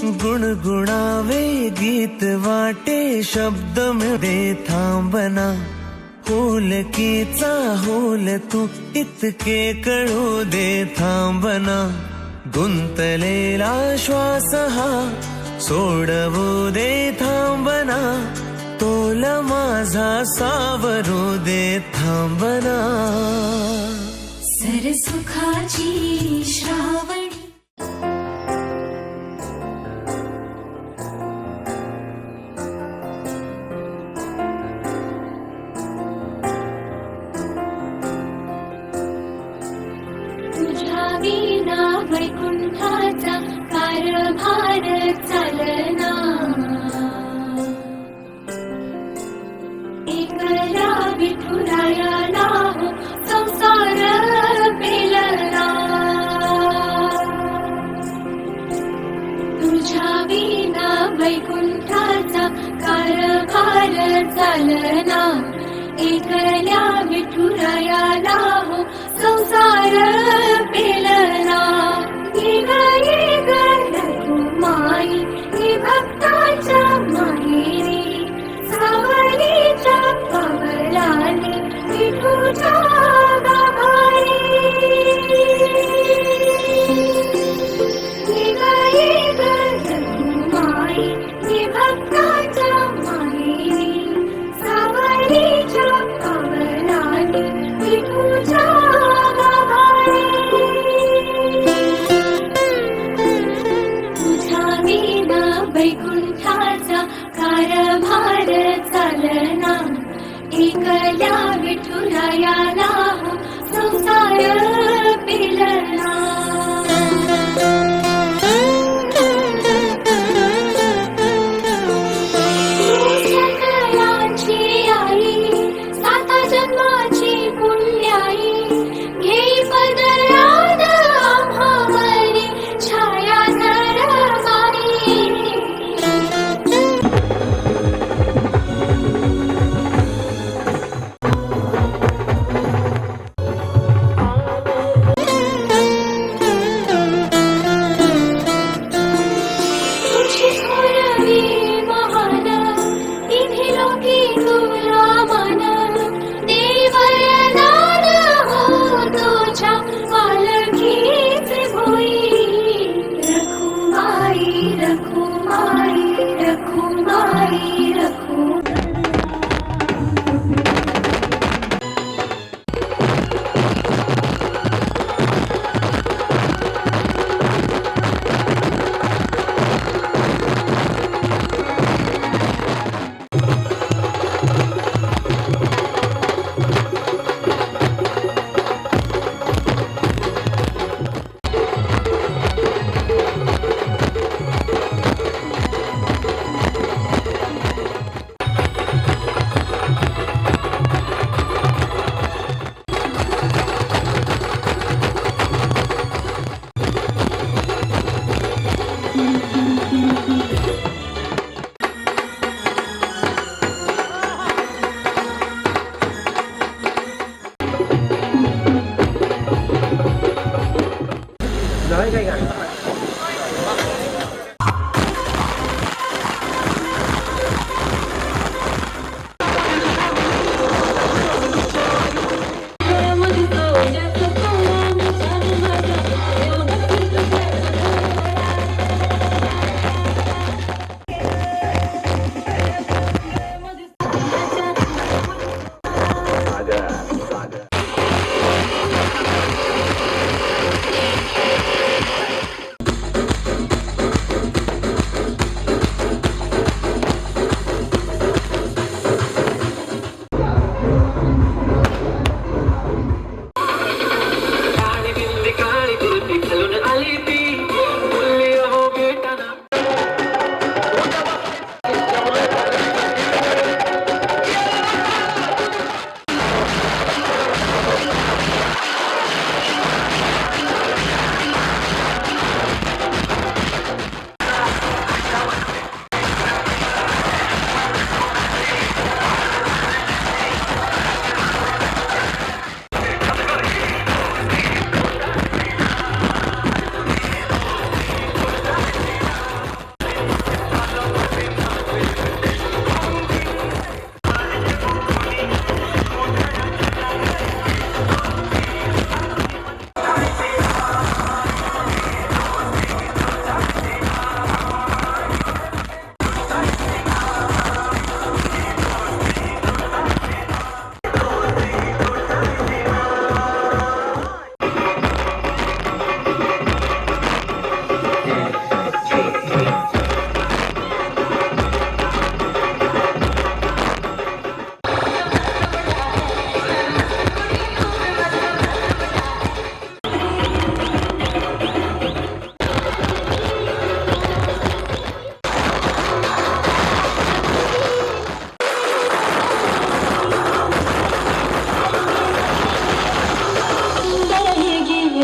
गुणगुणावे गीत वाटे शब्द मिळे थांबना, होलकीचा होल तू इतके कळू दे थांबना, गुंतलेला श्वास हा सोडवू दे थांबना, तोल माझा सावरू दे थांबना. सरसुखाची श्रावणी तुझ्या विना वैकुंठाचा कारभार चालना, एकला विठुरायाला हो संसार पेलना. तुझ्या विना वैकुंठाचा कारभार चालना, एकल्या विठुरायाला हो संसार पेलना. ये ग रघुमाई हे भक्ताच्या माहेरी, सावलीच्या कमलाने विठूच्या गाभारी. ये ग रघुमाई हे भक्ताच्या माहेरी, सावलीच्या कमलाने विठूच्या गाभारी. तुझ्या विना वैकुंठाचा कारभार चालना, एकल्या विठुरायाला हो संसार पेलना. सकळांची आई साता जन्माची पुण्याई, घेई पदरात आम्हावरी छाया धरमाई. तुझी थोरवी महान तिन्ही लोकी तुला मान, देवरदान हो तुझ्या पालखीचे भोई. रखुमाई रखुमाई रखुमाई रखुमाई.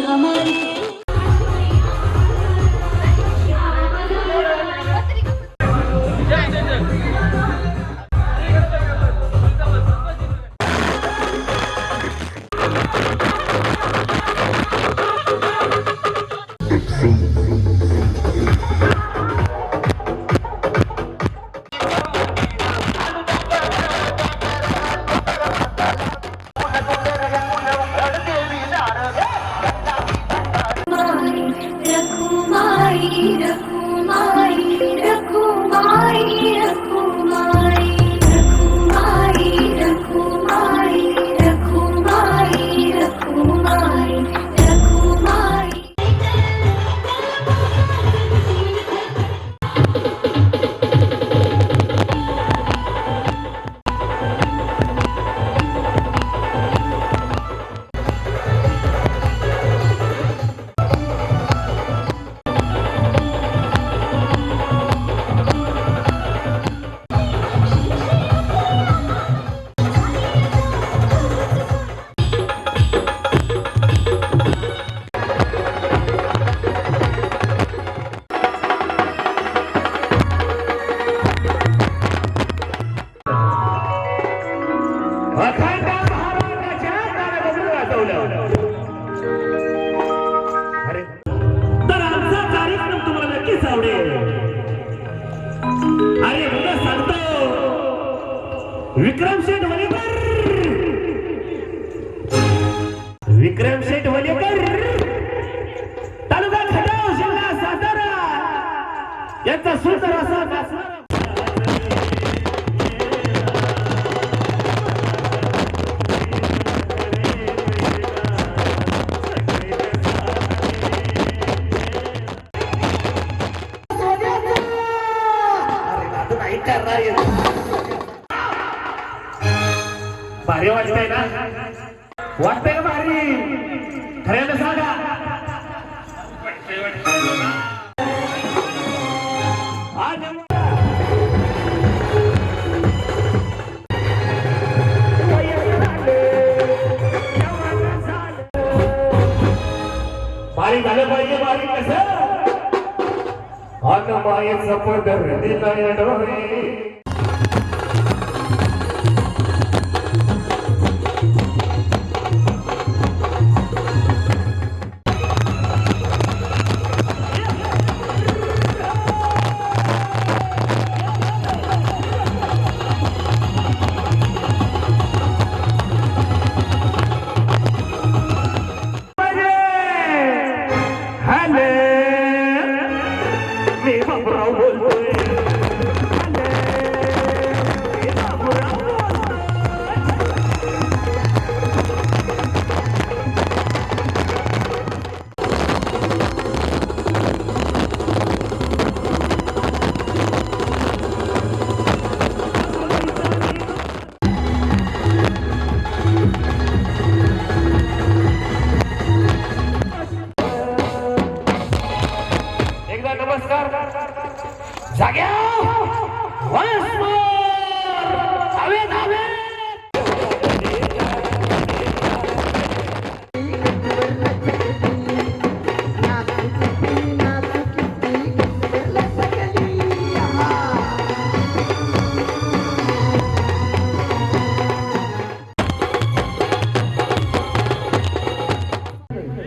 हमारी रखुमाई रखुमाई रखुमाई रखुमाई रखुमाई रखुमाई रखुमाई रखुमाई रखुमाई अखंड महाराजाच्या दाराबद्दल वाजवलं. अरे तर आमचा कार्यक्रम तुम्हाला नक्कीच आवडेल. अरे मुलं सांगतो विक्रम शेठ वलेकर, विक्रम शेठ वलेकर, तालुका खटाव, जिल्हा सातारा यांचा सुंदर असा नाचणारा भारी वाटतंय ना, वाटतंय का भारी? खऱ्यानं सांगा. बारीक झालं पाहिजे. बारीक कसं अन्न मायेचा पदर दिलाय डोळे. जाग्या once more. हवेत हवेत.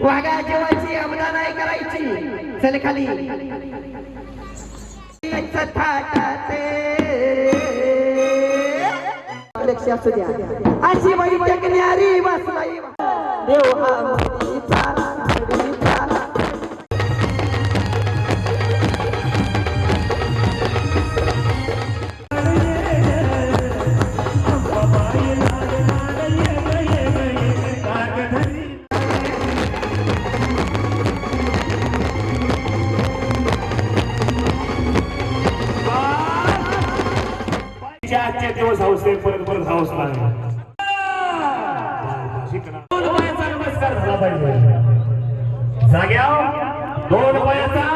वागा जेवायची आमदा नाही करायची. चल खाली लक्ष असू द्या. अशी बाई टेकणारी बसलाई देव हा मुलीचा मुलीचा. आजचे दिवस हाऊस परत परत हाऊस नाही. नमस्कार झाला पाहिजे. जाग्या 2 वयाचा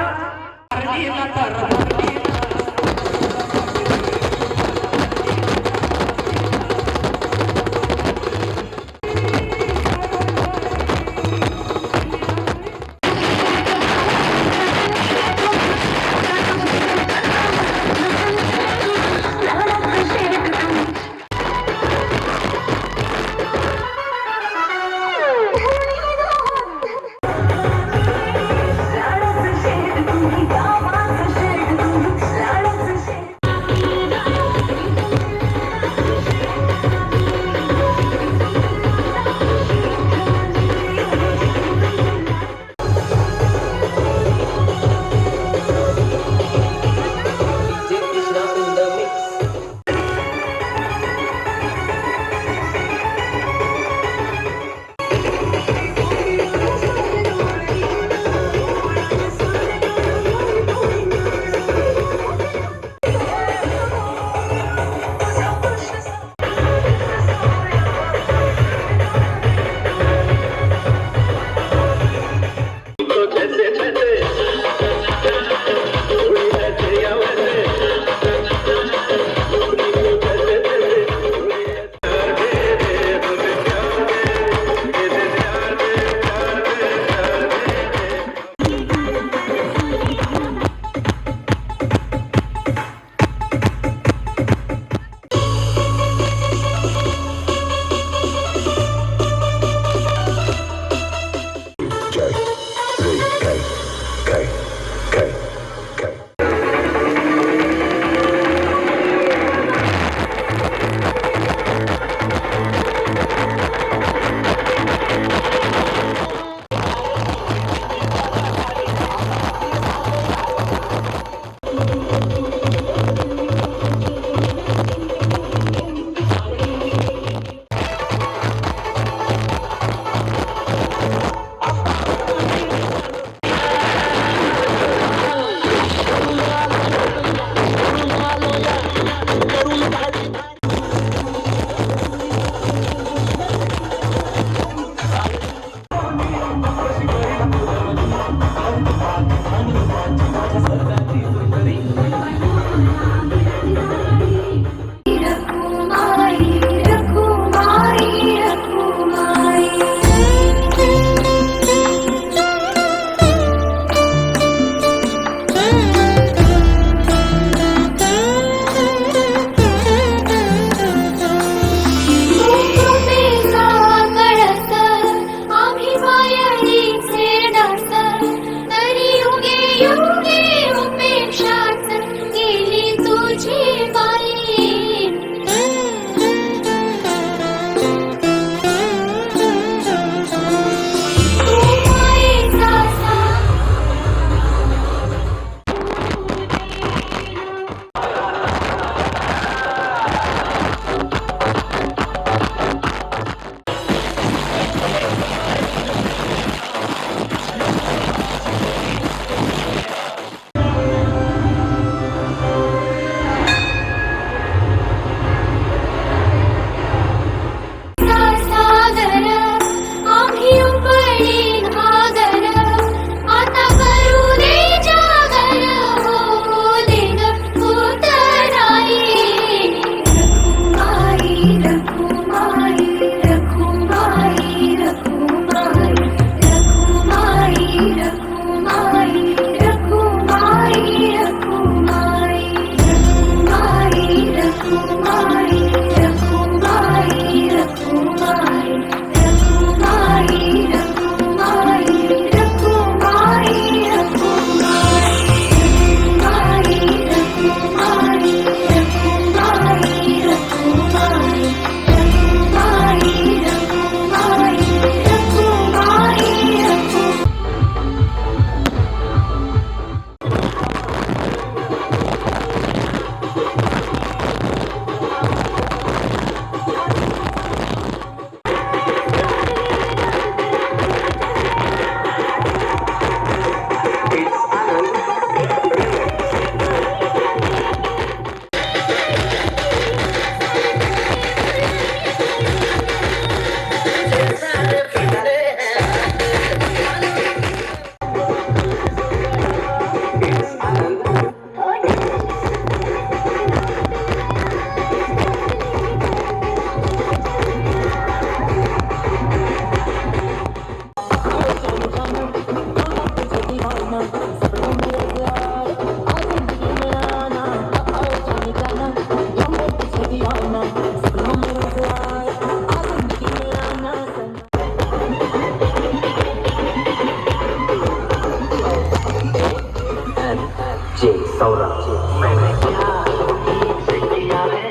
सौरभ मैंने क्या तुमसे किया है,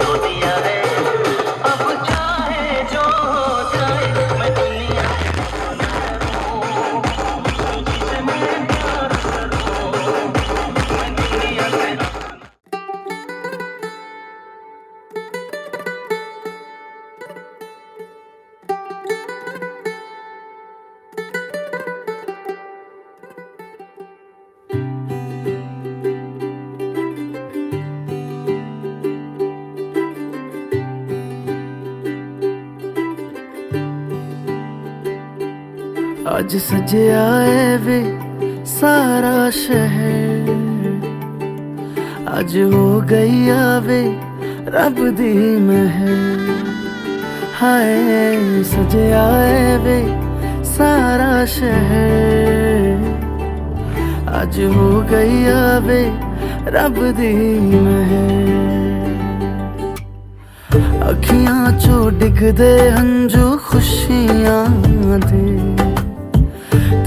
तो दिया है, अब चाहे जो हो जाए, मैं दुनिया जिसे मैं प्यार करूं, मैं दुनिया से आज सजया है वे सारा शहर, आज हो गई आवे रब दी महर। हाय सजया है वे सारा शहर, आज हो गई आवे रब दी महर। अखियां चो डिगदे हंजू खुशियां दे,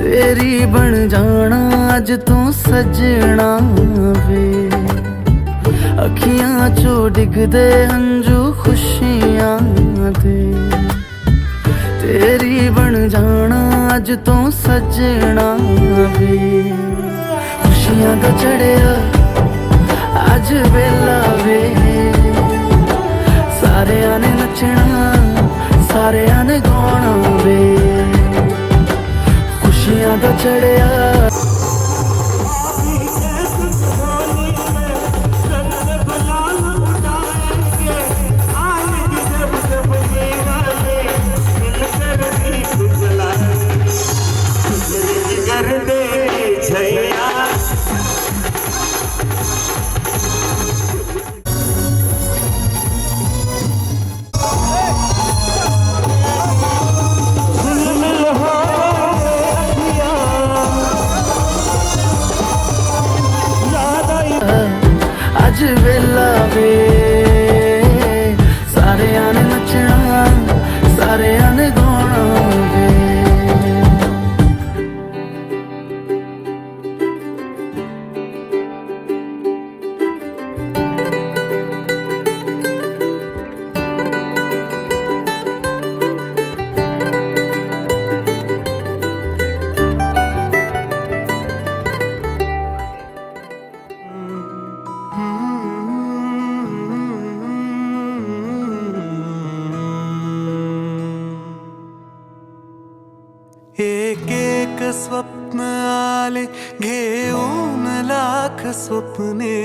तेरी बन जाना अज तू सजना वे। अखियां चो डिगदे हंजू खुशियां दे, तेरी बन जाना अज तू सजना वे। खुशियां दा चढ़िया अज वेला वे, सारेयां ने नचना सारेयां ने गाना वे। खुशियां दा चढ़िया अज वेला वे, सारेयां ने नचना सारेयां ने गाना वे। एक एक स्वप्न आले घेऊन लाख स्वप्ने,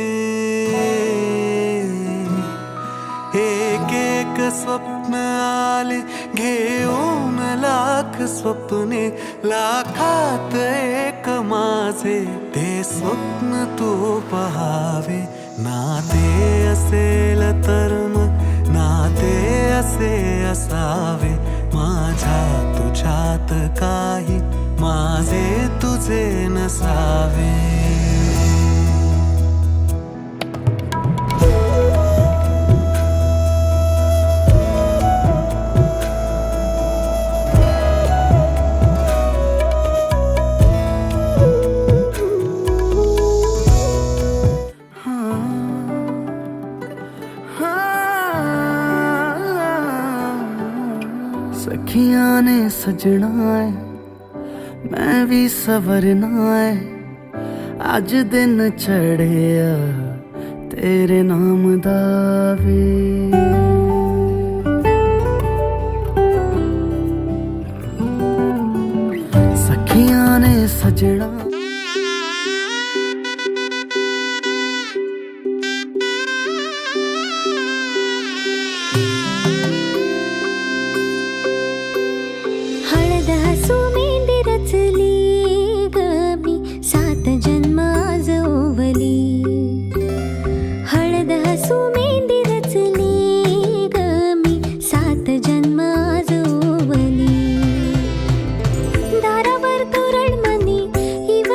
एक एक स्वप्न आले घेऊन लाख स्वप्ने, लाखात एक माझे ते स्वप्न तू पहावे। नाते असेल तर मग नाते असे असावे, माझ्या तुझ्यात काही माझे तुझे नसावे। सखियां ने सजना है मैं भी सवरना है, अज दिन चढ़िया तेरे नाम दा वे। सखियां ने सजना दारावर तोरण मनी इव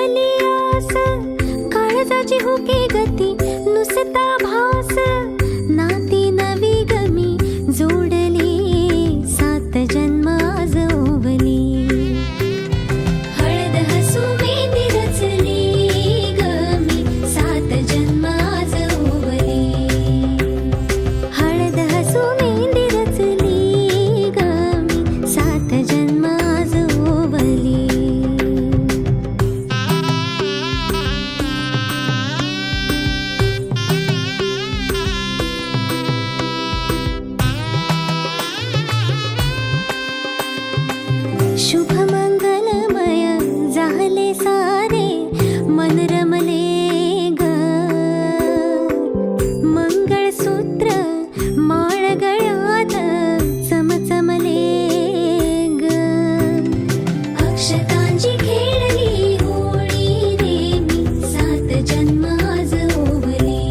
अक्षतांची खेळली होळी रे मी 7 जन्म आज ओवली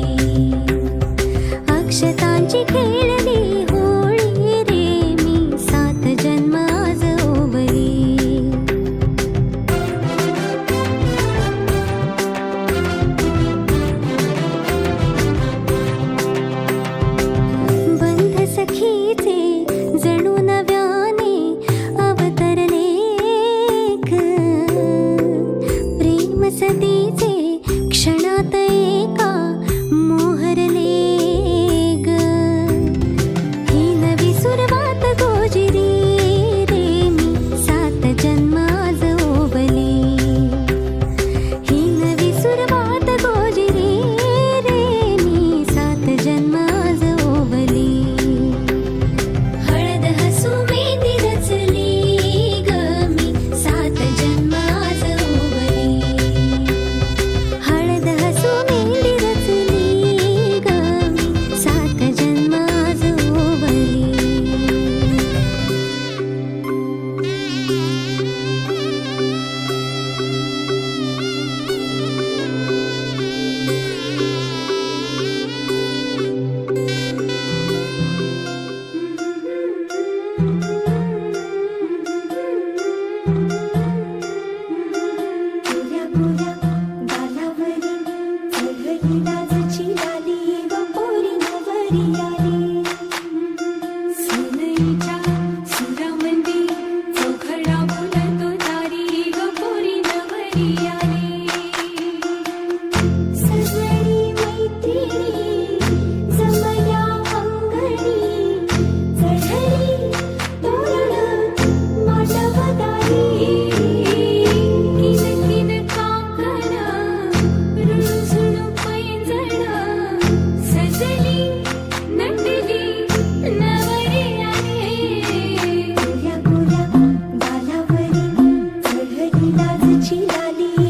अक्षतांची खेळली होळी रे मी 7 जन्म आज ओवली बंध सखीचे जणू नव्याने अवतरले प्रेम सतीचे क्षणात एका मोहरले ग ही नवी सुरवात गोजिरी रे मी 7 जन्म आज ओवली ही नवी सुरवात गोजिरी रे मी 7 जन्म आज ओवली हळद हसू मेहंदी रचली ग मी 7 जन्म आज ओवली हळद हसू मेहंदी रचली ग मी 7 जन्म आज ओवली गोऱ्या गोऱ्या गालावरी चढली लाजची लाली व पोरी नवरी आली सुनईच्या सुरामंदी चौघडा बोलतो तारी व पोरी नवरी आली सजली मैत्रिणी जमल्या अंगणी चढली तोरण मांडवदारी किन किन काकण रुणझुण पैंजण सजली नटली नवरी आली गोऱ्या गोऱ्या गालावरी चढली लाजची लाली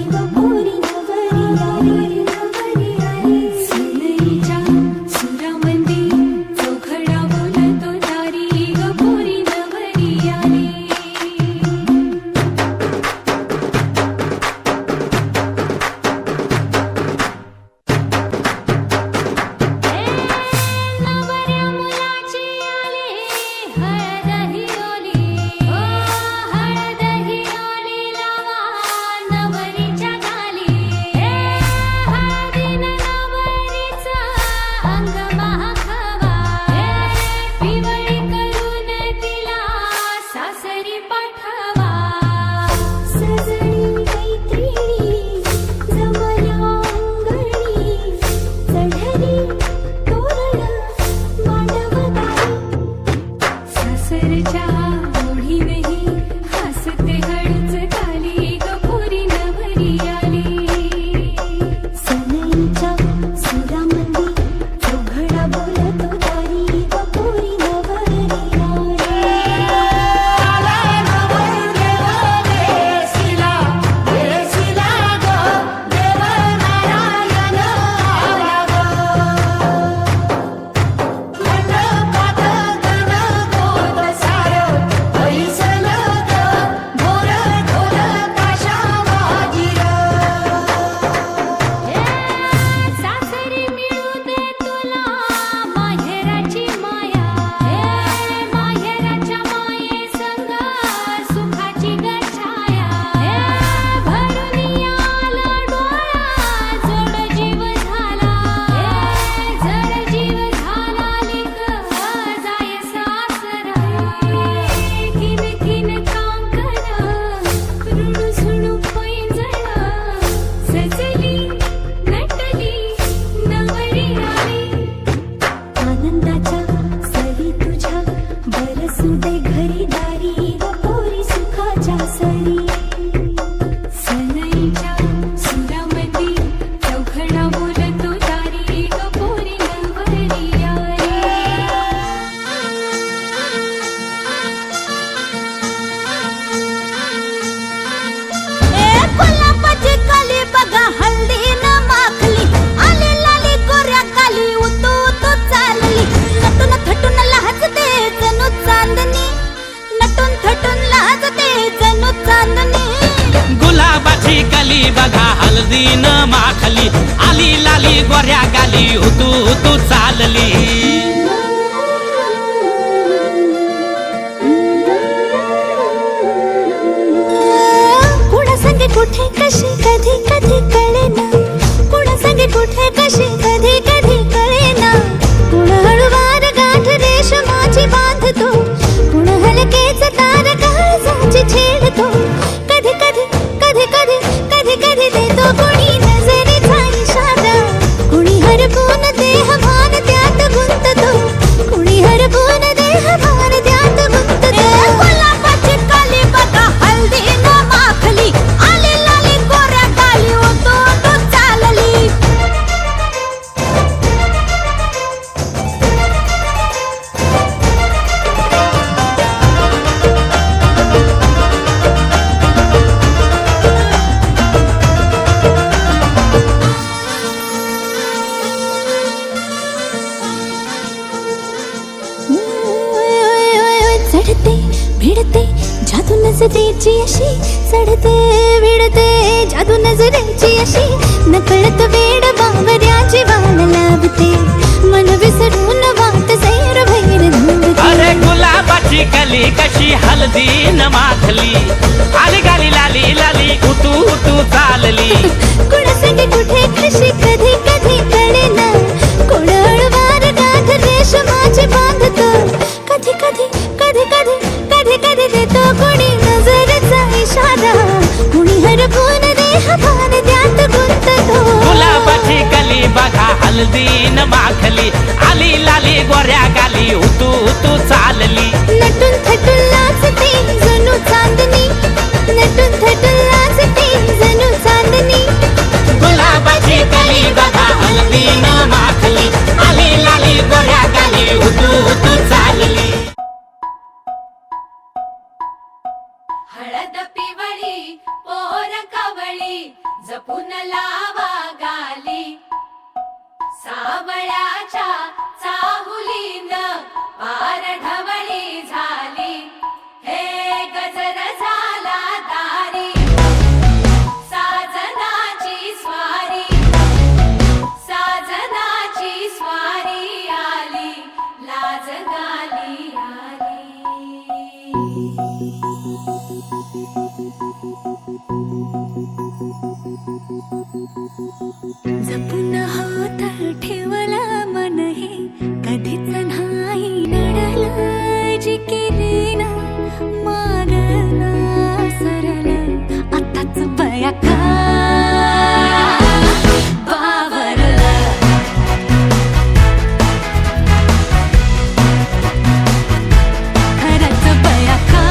हळदीन माखली आली लाली गोऱ्या गाली हुतू चालली कुणा संगे कुठे कशी कधी कधी कळेना कुणा संगे कुठे कशी कधी कधी कळेना कुण हळूवार गाठ रेशमाची बांधतो कुण हलकेच तार काळजाची छेडतो कधी कधी कधी कधी कधी कधी देतो कुणी नजरेचा इशारा कुणी हरपून देह भान त्यात गुंततो कुणी हरपून देह भान त्यात गुंततो गुलाबाची काली बघा हल्दी न माखली आली लाली गोऱ्या गाली होतो तो चालली चढते भिडते जादू नजरेची अशी चढते भिडते जादू नजरेची अशी नकळत वेड बावऱ्याची वाण लाभते मन विसरून वाट सैर भैर धुवते अरे गुलाबाची कली कशी हळदीन माखली आली गाली लाली लाली हुतू चालली कुणासंगे कुठे कशी कधी कधी कळेना कोण हळूवार गाठ रेशमाची बांधतो कधी कधी कधी कधी कधी कधी देतो कोणी नजरेचा इशारा कुणी हरपून देह भान त्यात गुंततो गुलाबाची कली बघा हळदीन माखली आली लाली गोऱ्या गाली हुतू चालली नटून थटून लाजते जणू चांदणी नटून थटून लाजते जणू चांदणी गुलाबाची कली बघा हळदीन माखली आली लाली गोऱ्या गाली हुतू चालली हळद पिवळी पोर कवळी जपून लावा गाली सावळ्याच्या चाहुलीन पार ढवळी झाली हे गजर झाला दारी साजनाची स्वारी आली लाज गाली आली जपून होत ठेवला मन हे कधीच नाही नडलं जी केली ना मागला सरळ आताच बया का बावरलं खरंच बया का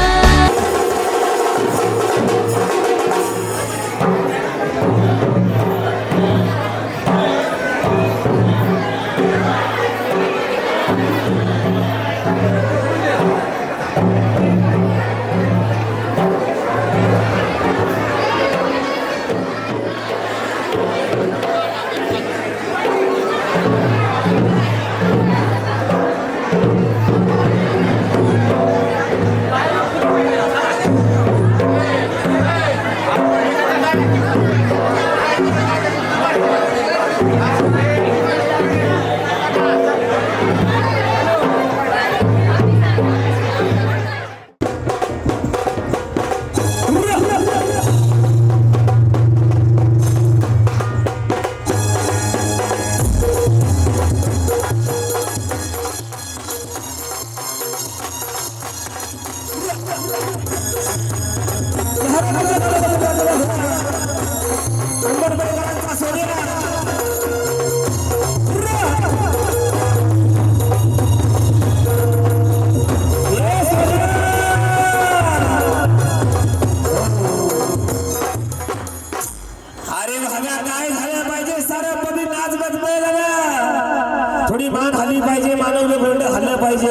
थोडी मान हल्ली पाहिजे, मानवले बोलणे हल्लं पाहिजे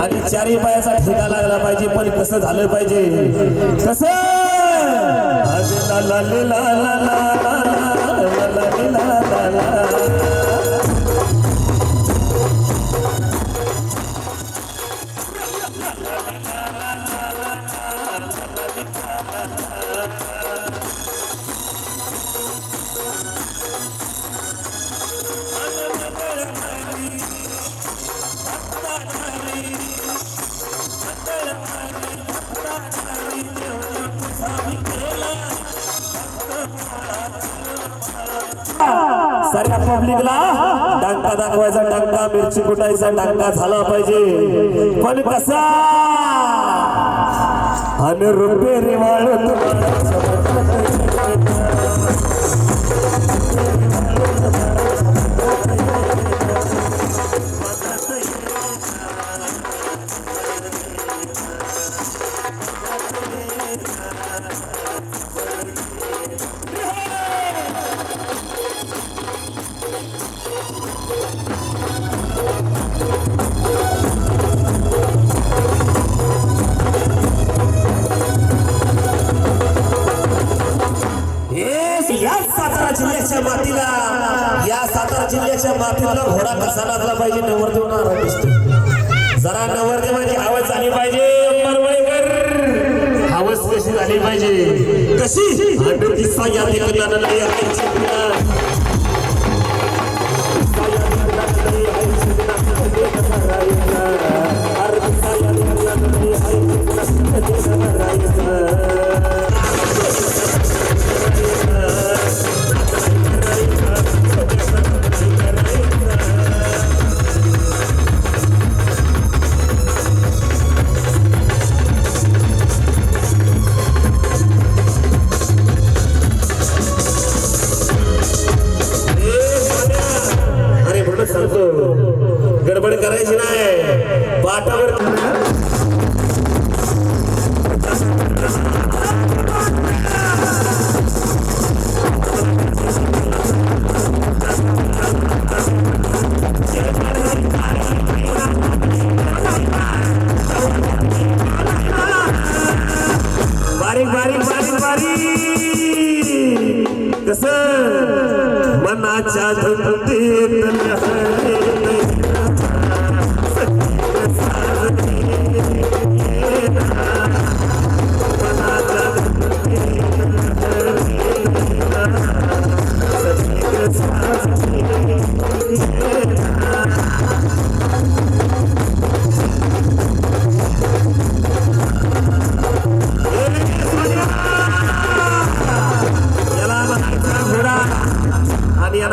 आणि चारी पायाचा ठेका लागला पाहिजे. पण कसं झालं पाहिजे, कसं ला ला ला ला ला ला ला ला ला. साऱ्या पब्लिकला डांका दाखवायचा, डांका मिरची कुटायचा, डांका झाला पाहिजे. पण कसा आणि रुपये रिवाळ या सातारा जिल्ह्याच्या मातीला घोडा कसा नाचला पाहिजे. नवरदेव नाराज दिसतो. जरा नवरदेवाची आवाज झाली पाहिजे. परवळेकर आवाज कशी झाली पाहिजे. कशी गडबड करायची नाही. पाठावर बारीक बारीक बारीक बारीक कस मनाच्या धुंदीत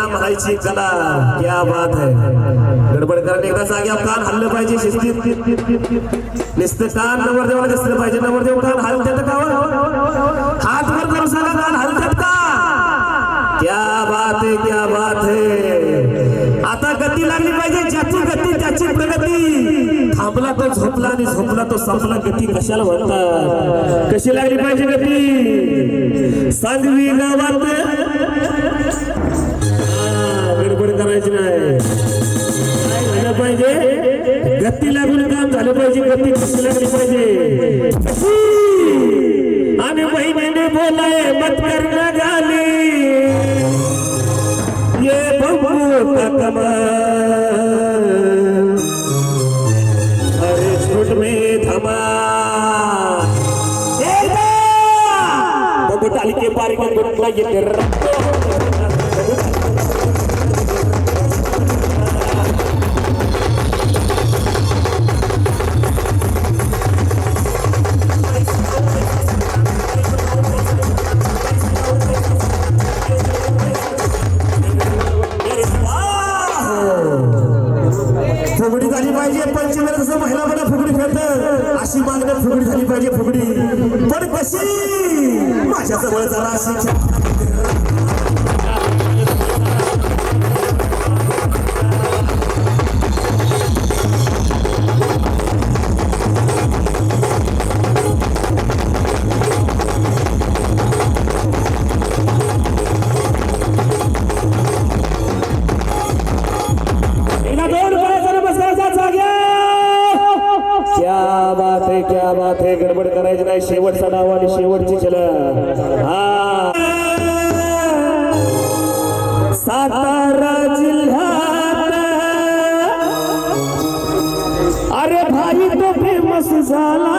म्हणायची कला. क्या बात है. गडबड करणे एकदा जाग्यावर कान हल्लं पाहिजे. शिस्तीत नुसतं कान नवरदेवाला दिसलं पाहिजे. नवरदेव कान हलतात का? हात वर करून सांगा कान हलतात का? क्या बात है, क्या बात है. आता गती लागली पाहिजे. ज्याची गती त्याची प्रगती. थांबला तो झोपला आणि झोपला तो संपला. गती कशाला म्हणतात? कशी लागली पाहिजे गती? सांगवी गावात गडबड करायची नाही. काय झालं पाहिजे? गती लागून काम झालं पाहिजे. गती कशी लागली पाहिजे? आणि बहिणीने बोलाय मत करना गाली ये बहू का कमाल. अरे झूठ में धमाल. बबू डाल के बारी का गुटला ये फुगडी झाली पाहिजे. पंचमेला कसं महिला मला फुगडी खेळत अशी मागण्या फुगडी झाली पाहिजे. फुगडी पण कशी? माझ्या जवळ जरा अशी क्या बात है. गडबड करायची नाही. शेवटचा डाव आणि शेवटची छलन. हा सातारा जिल्ह्यात अरे भाई तो फेमस झाला.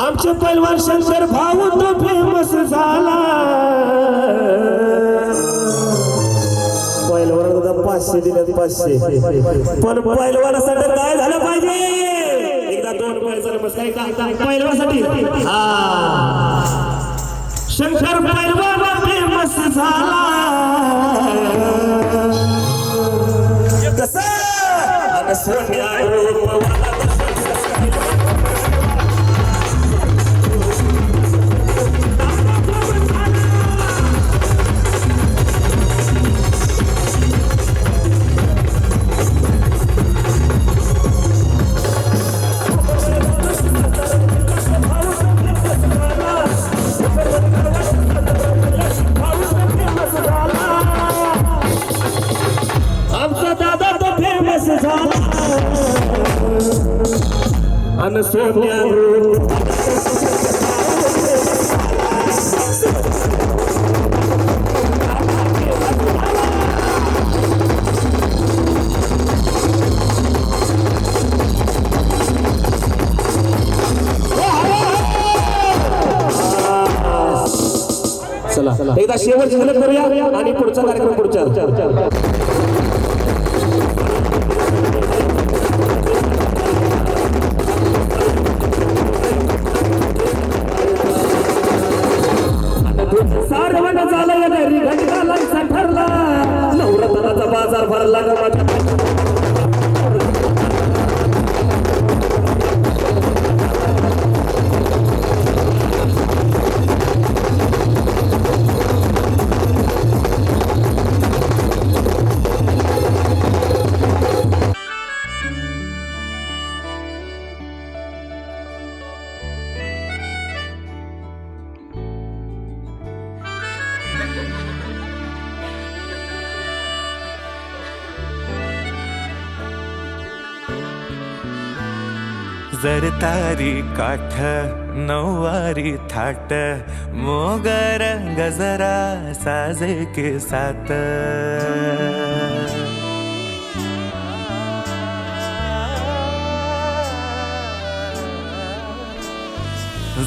आमचे पैलवान शंकर भाऊ तो फेमस झाला. पैलवानाला 500 दिलेत 500. पण पैलवानासाठी काय झालं पाहिजे? एकदा 2 पैलवानासाठी. हा शंकर पैलवान फेमस झाला कसं आणि सोन्या रूपवाला आणि सोन्या चला एकदा शेवटची झलक करूया आणि पुढचा कार्यक्रम पुढच्या सारवण झालं या घरी घटकाला ठरला नवरत्नाचा बाजार भरला ग माझ्या जरतारी काठ नऊवारी थाट मोगर गजरा साजे के साथ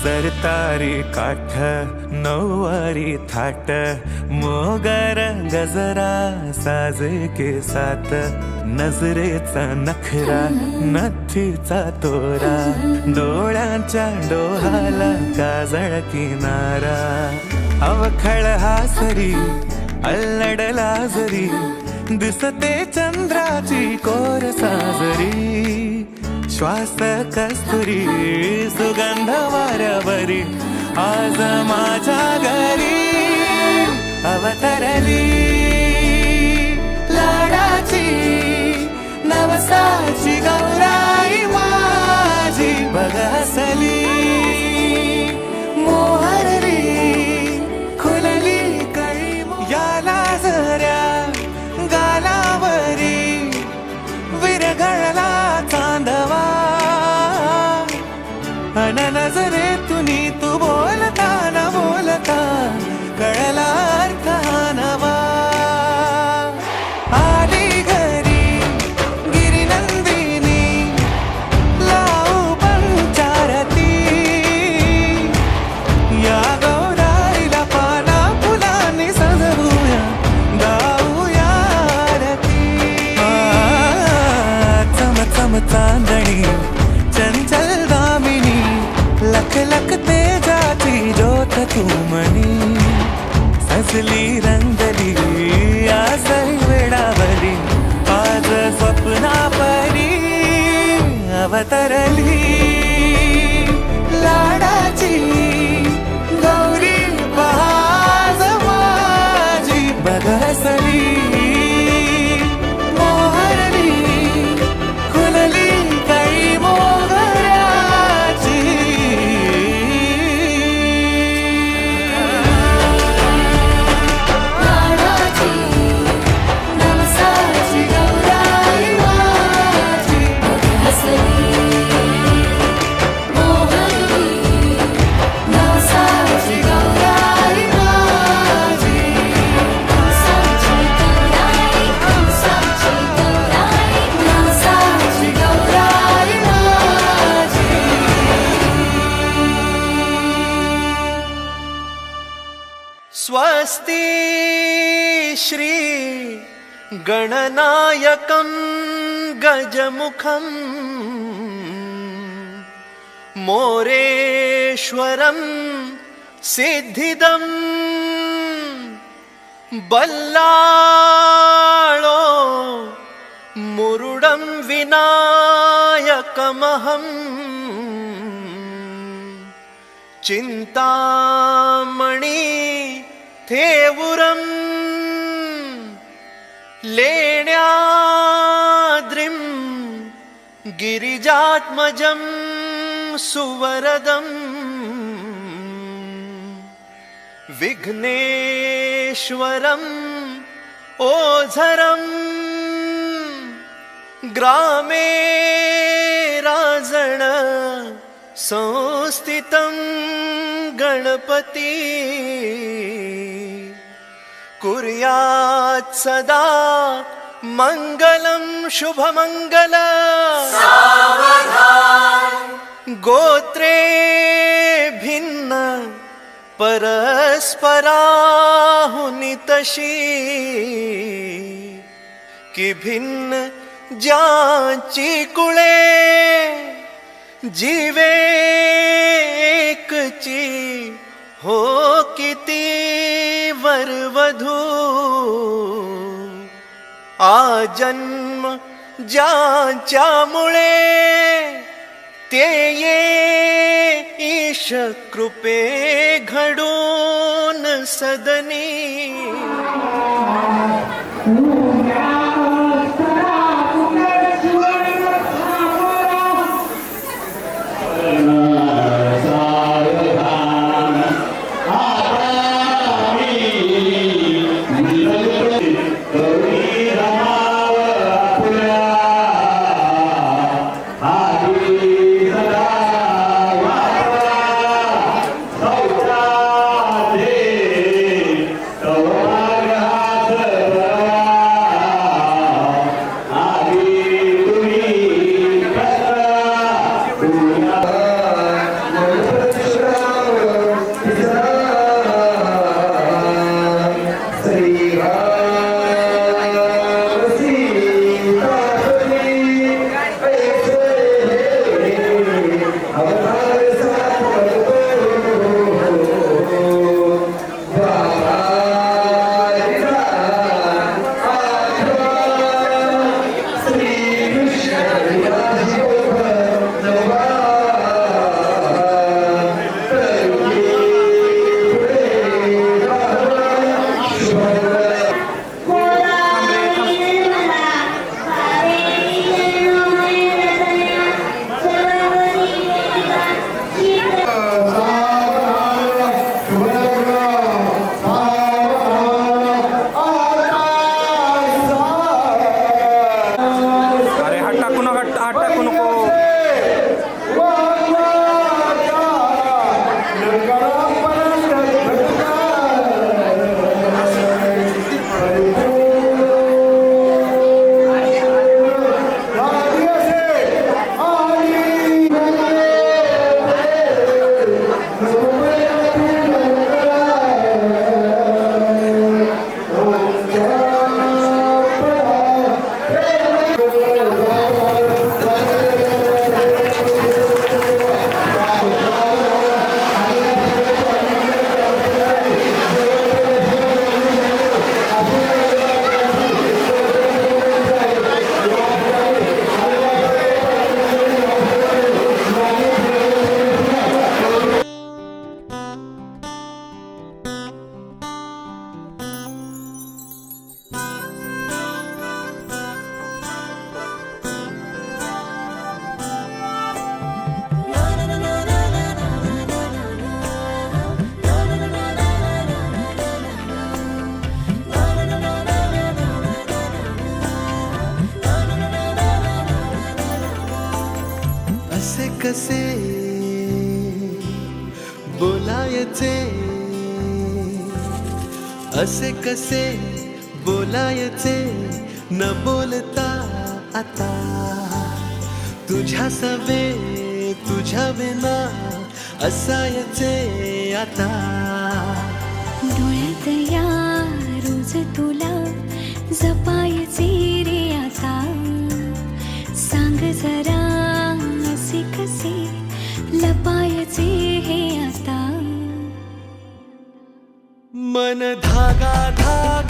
जरतारी काठ नऊवारी थाट मोगर गजरा साजे के साथ नजरेचा नखरा नथीचा तोरा डोळ्यांच्या डोहाला काजळ किनारा अवखळ हासरी अल्लडला जरी दिसते चंद्राची कोर साजरी श्वास कस्तुरी सुगंध वाऱ्यावरी आज माझ्या घरी अवतरली लाडाची नवसाची गौराई माझी बघसली मोहरली खुलली कळी याला जऱ्या गालावरी विरघळला चांदवा अन नजरेतुनी तू बोलता न बोलता कळला अर्थ हा नवा आली घरी गिरिनंदिनी लावू पंचारती या गौराईला पाना फुलांनी सजवूया गाऊया आरती चम चम चांदणी चंचल दामिनी लख लख तेजाची ज्योत तू मनी सजली रंगली आजही वेडावली आज स्वप्ना परी अवतरली लाडाची गौरी बहाज माझी बघसली मोहरली खुलली काही मोगऱ्याची नवसाची गौराई माझी बघसली मोहरली नवसाची गौराई माझी नवसाची गौराई नवसाची गौराई माझी स्वस्ति श्री गणनायकं गजमुखं मोरेश्वरं सिद्धिदं बल्लाळो मुरुडं विनायकमहम् चिन्तामणि थेवुरं लेण्याद्रिं गिरिजात्मजं सुवरदम् विघ्नेश्वरम् ओझरम् ग्रामे राजण संस्थितं गणपति कुर्यात् सदा मङ्गलं शुभमङ्गल गोत्रे भिन्न परस्पराहुनि तशी की भिन्न ज्यांची कुळे जीवे एकची हो किती वरवधू आजन्म ज्यांच्यामुळे ते ये ईश कृपे घडून सदनी कसे बोलायचे असे कसे बोलायचे न बोलता आता तुझ्या सवे तुझ्या विना असायचे आता डोळ्यात या रोज तुला जपायचे रे आता सांग जरा असे कसे लपायचे हे आता मन धागा धागा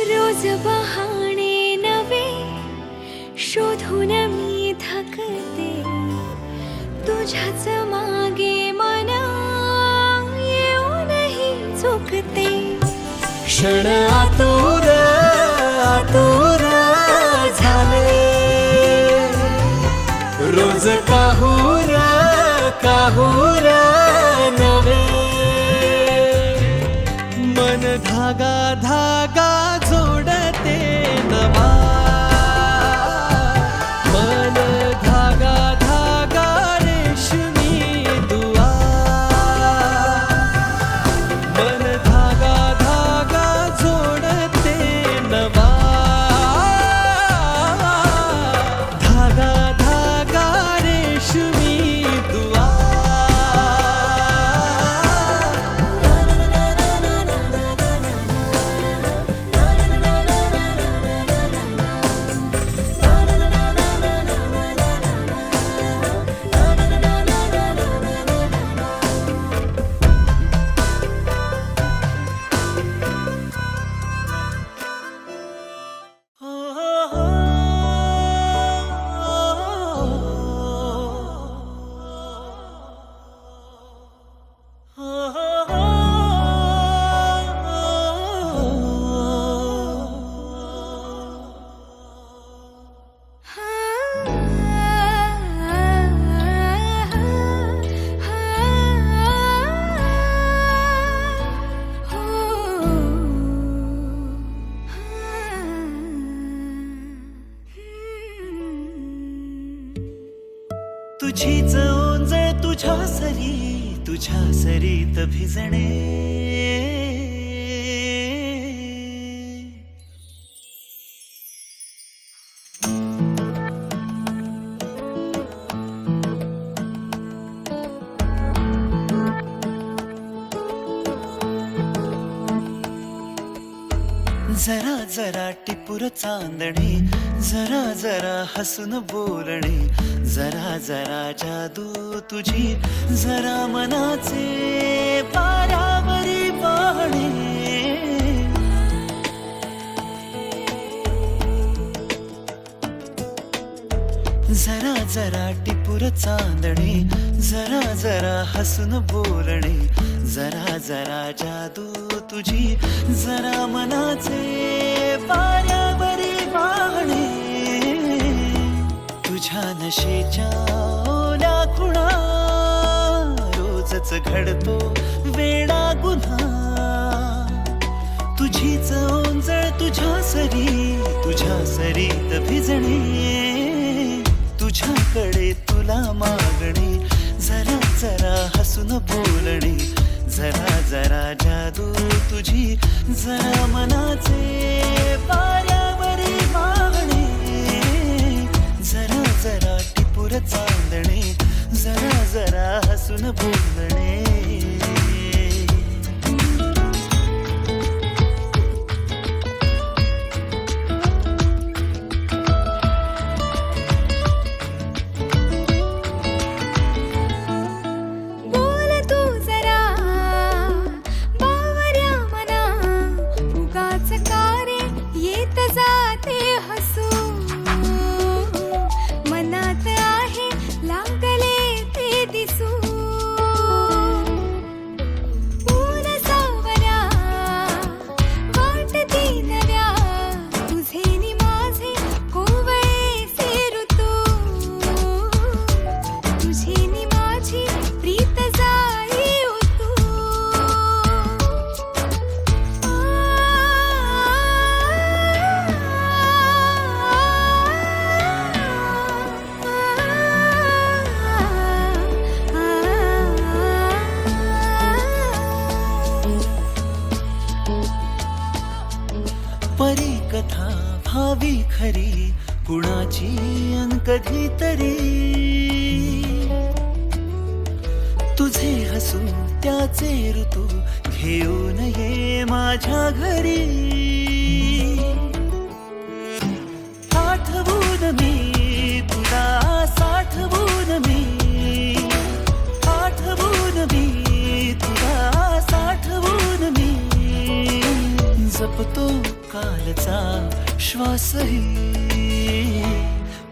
रोज बहाणे नवे शोधून मी थकते, तुझ्याच मागे मन येऊनही चुकते. क्षण आतुर आतुर झाले, रोज काहूर काहूर नवे. मन धागा धागा जोडते नवा, मन धागा धागा रेशमी दुआ. मन धागा धागा जोडते नवा, धागा धागा रेशमी दुआ. तुझीच ओंजळ तुझ्या सरीत भिजणे. जरा जरा टिपूर चांदणे, जरा जरा हसून बोलणे, जरा जरा जादू तुझी, जरा मनाचे पारावरी वाहणे. जरा जरा टिपूर चांदणे, जरा जरा हसून बोलणे, जरा जरा जादू तुझी, जरा मनाचे पारावरी वाहणे. तुझ्या नशेच्या ओल्या खुणा, रोजच घडतो वेडा गुन्हा. तुझीच ओंजळ तुझ्या सरीत भिजणे. तुझ्याकडे तुला मागणे, जरा जरा हसून बोलणे, जरा जरा जादू तुझी, जरा मनाचे पारावरी वाहणे. जरा जरा टिपूर चांदणे, जरा जरा हसून बोलणे. परी कथा भावी खरी, कुणाची अन कधीतरी. तुझे हसू त्याचे ऋतू घेऊन ये माझ्या घरी. आठवून मी तुला साठवून मी, आठवून मी तुला साठवून मी. जपतो कालचा श्वासही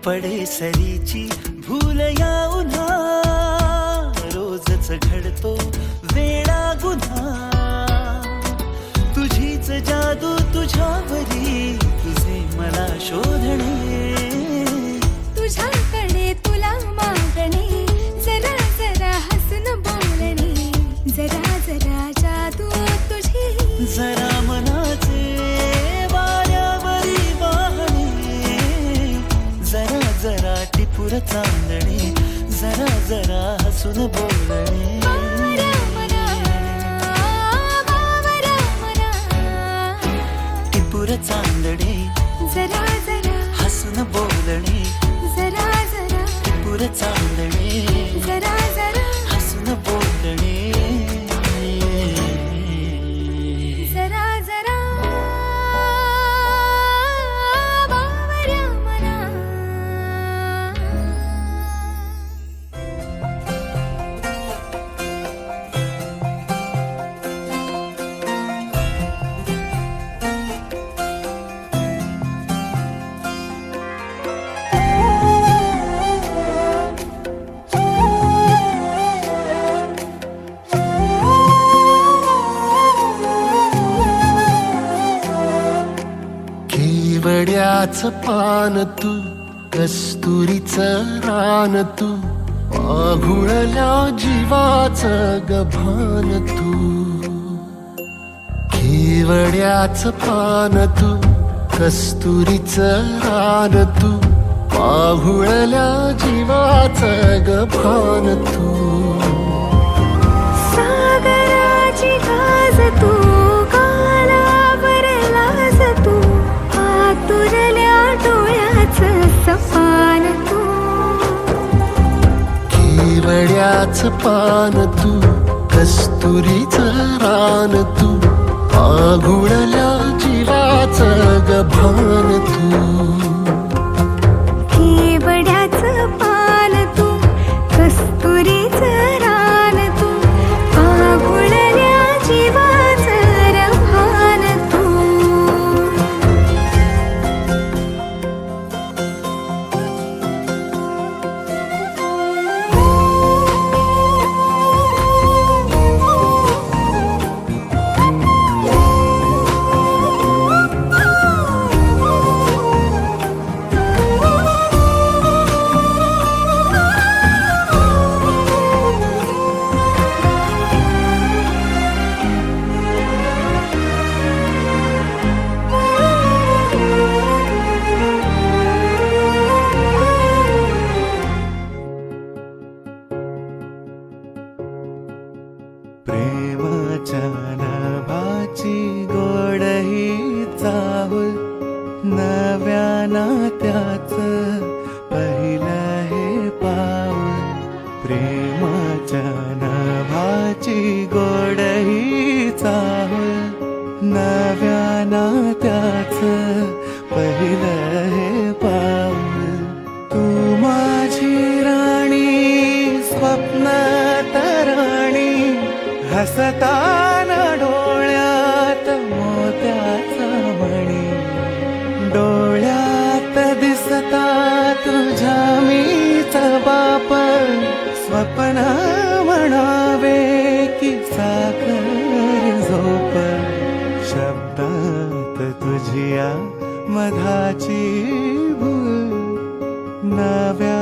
पडे सरीची भूल या उन्हा रोजच घडतो वेडा गुन्हा तुझीच जादू तुझ्यावरी तुझे मला शोधणे तुझ्याकडे तुला मागणे जरा जरा हसून बोलणे जरा जरा जादू तुझी जरा मनाचे वाऱ्यावरी वाहणे जरा जरा टिपूर चांदणे जरा जरा हसून बोलणे टिपूर चांदणे जरा जरा हसून बोलणे जरा जरा टिपूर चांदणे जरा जरा हसून बोलणे जरा जरा बावऱ्या मना केवड्याच पान तू कस्तुरीच रान तू आघुळल्या जीवाच गभान तू केवड्याच पान तू कस्तुरीच रान तू आघुळल्या जीवाच गभान तू सागराची गाज तू कालावर लाज तू आतुरल्या डोळ्याचं सपान तू केवड्याच पान तू कस्तुरीच रान तू आघुळल्या जीवाच गभान तू केवड्याचं पान तू कस्तुरीचं रान तू आघुळल्या जीवाचं रभान तू प्रेमाच्या नभाची गोड ही चाहूल नव्या नात्याचं पहिलं हे पाऊल प्रेमाच्या नभाची गोड ही चाहूल नव्या नात्याचं पहिलं हे पाऊल तू माझी राणी स्वप्न तराणी हसताना डोळ्यात मोत्याचा मणी डोळ्यात दिसता तुझ्या मीच बाप स्वप्न म्हणावे की साखर झोप शब्दात तुझिया मधाची भूल नव्या